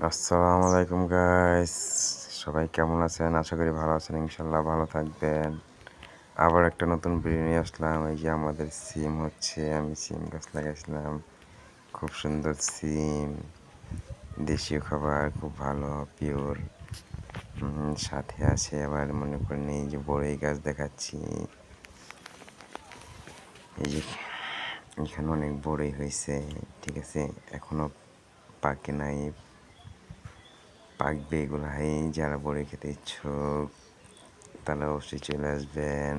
আসসালামু আলাইকুম গাইস, সবাই কেমন আছেন? আশা করি ভালো আছেন, ইনশাল্লাহ ভালো থাকবেন। আবার একটা নতুন ভিডিও নিয়ে আসলাম। এই যে আমাদের সিম হচ্ছে, আমি সিম গাছ লাগাইছিলাম, খুব সুন্দর সিম, দেশীয় খাবার, খুব ভালো পিওর। সাথে আছে আবার মনে করেন এই যে বড়ই গাছ দেখাচ্ছি। এই যে এখানে অনেক বড়ই হয়েছে, ঠিক আছে, এখনো পাকে নাই, পাকবে এগুলো। যারা বড়ি খেতে ইচ্ছুক তাহলে অবশ্যই চলে আসবেন।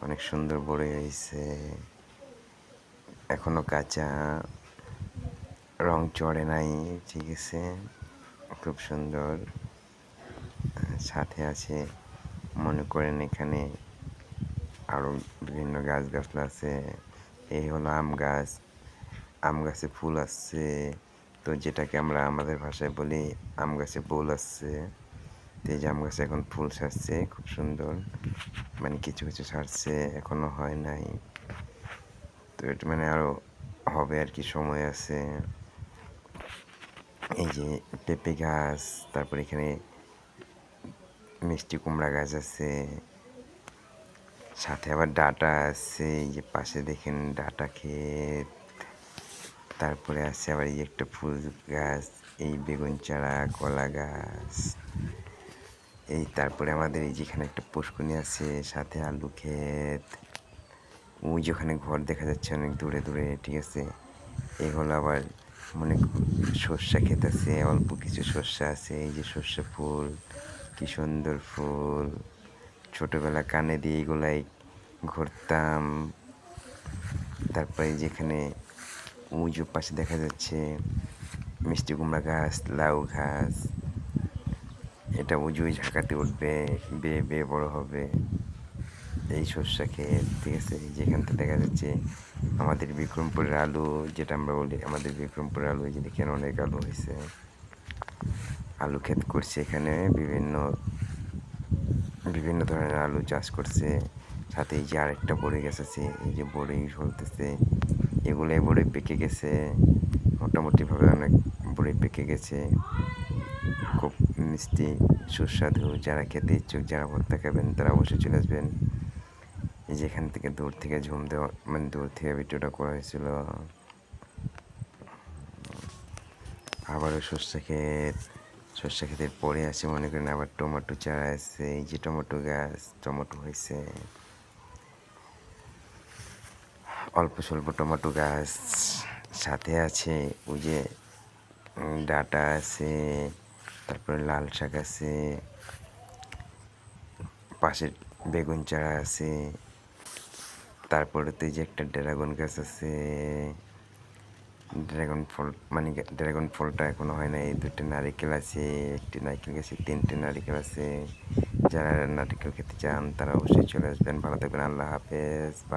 অনেক সুন্দর বড়ি হয়েছে, এখনো কাঁচা, রং চড়ে নাই, ঠিক আছে, খুব সুন্দর। সাথে আছে মনে করেন এখানে আরও বিভিন্ন গাছগাছলা আছে। এই হলো আম গাছ, আম গাছে ফুল আসছে, তো যেটাকে আমরা আমাদের ভাষায় বলি আম গাছে ফুল আসছে। তো এই যে আম গাছে এখন ফুল ছাড়ছে, খুব সুন্দর, মানে কিছু কিছু ছাড়ছে, এখনো হয় নাই, তো এটা মানে আরও হবে আর কি, সময় আছে। এই যে পেঁপে গাছ, তারপর এখানে মিষ্টি কুমড়া গাছ আছে, সাথে আবার ডাটা আছে, এই যে পাশে দেখেন ডাটা ক্ষেত। তারপরে আছে আবার এই একটা ফুল গাছ, এই বেগুন চারা, কলা গাছ, এই তারপরে আমাদের এই যেখানে একটা পুষ্কুনি আছে, সাথে আলু ক্ষেত, ওই যেখানে ঘর দেখা যাচ্ছে অনেক দূরে দূরে, ঠিক আছে। এই হলো আবার মনে সর্ষা ক্ষেত আছে, অল্প কিছু সর্ষা আছে। এই যে সর্ষা ফুল, কি সুন্দর ফুল, ছোটোবেলা কানে দিয়ে এগুলাই ঘুরতাম। তারপরে যেখানে উঁচু পাশে দেখা যাচ্ছে মিষ্টি কুমড়া গাছ, লাউ গাছ, এটা উঁচু ঝাঁকাতে উঠবে, বেয়ে বেয়ে বড় হবে। এই সর্ষা ক্ষেত, ঠিক আছে। যেখান থেকে দেখা যাচ্ছে আমাদের বিক্রমপুরের আলু, যেটা আমরা বলি আমাদের বিক্রমপুরের আলু। এই যে দেখেন অনেক আলু হয়েছে, আলু ক্ষেত করছে এখানে, বিভিন্ন বিভিন্ন ধরনের আলু চাষ করছে। সাথে এই যে আরেকটা বড়ই গাছ আছে, এই যে বড়ই ফলতেছে, এগুলোই বড়ই পেকে গেছে, মোটামুটিভাবে অনেক বড়ই পেকে গেছে, খুব মিষ্টি সুস্বাদু। যারা খেতে ইচ্ছুক, যারা ভর্তা খাবেন তারা অবশ্যই চলে আসবেন। এই যে এখান থেকে দূর থেকে ঝুম দেওয়া, মানে দূর থেকে ভিডিওটা করা হয়েছিল। আবারও সর্ষে ক্ষেত, সর্ষে ক্ষেতের পরে আছে মনে করেন আবার টমেটো চারা আছে, এই যে টমেটো গাছ, টমেটো হয়েছে, অল্প স্বল্প টমেটো গাছ। সাথে আছে ওই যে ডাঁটা আছে, তারপরে লাল শাক আছে, পাশে বেগুন চারা আছে, তারপরে তো এই যে একটা ড্রাগন গাছ আছে। ড্রাগন ফল মানে ড্রাগন ফলটা এখনো হয় না। এই দুটো নারিকেল আছে, একটি নারকেল গাছে তিনটে নারিকেল আছে। যারা নারিকেল খেতে চান তারা অবশ্যই চলে আসবেন। ভালো থাকবেন, আল্লাহ হাফেজ।